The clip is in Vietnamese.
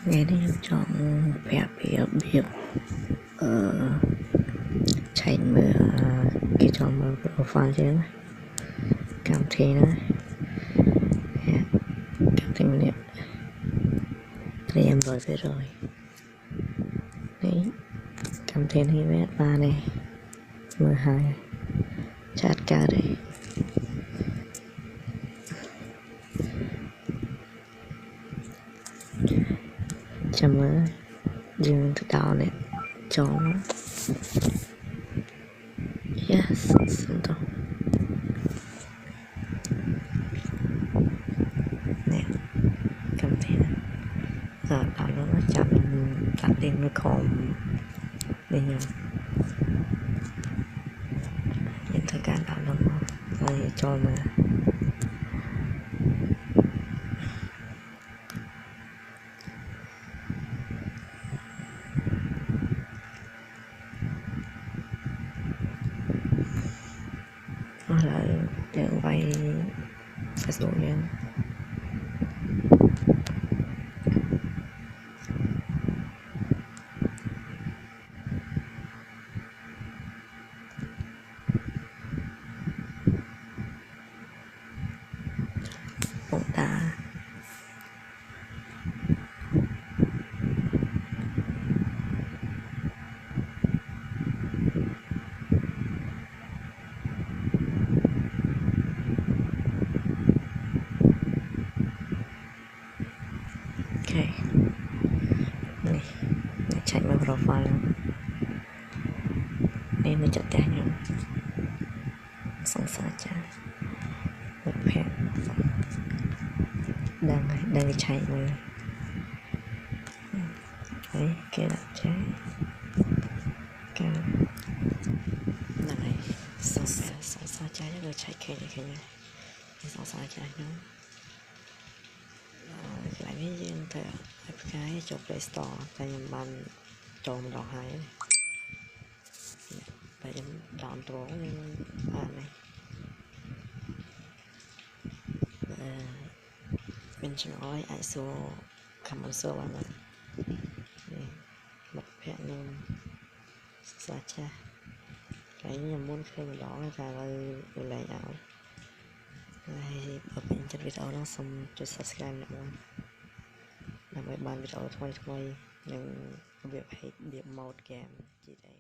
Ngày nay em chọn vẽ việc chạy mở cái chọn mở profile chứ cảm thấy nó cảm thấy mình thì em rồi phải rồi đấy cảm thấy này vẽ ba này M2 chat cả đây chăm dương từ đầu này chọn yes xong rồi nè cảm thấy giờ đó nó chậm tắt lên nó còn đây nhau những thời gian đó nó rồi cho mà là đường vay Facebook nha bóng đá ok này chạy vào profile nên nó chặt tay nhau song song cha một phe đang chạy mà đấy kia đặt trái cái này song song trái rồi chạy kia này song song trái nó lại mấy riêng thôi cái chỗ Play Store tại em ban trộn đỏ hai này tại em đòn trốn này bên trong nói ai số cầm một số bạn này một phe nên xa cha cái nhà muốn khi mà đó là lại ảo này ở bên trên video nó xong cho subscribe nữa làm bài ban video thôi nhưng việc hay điểm mode game gì đấy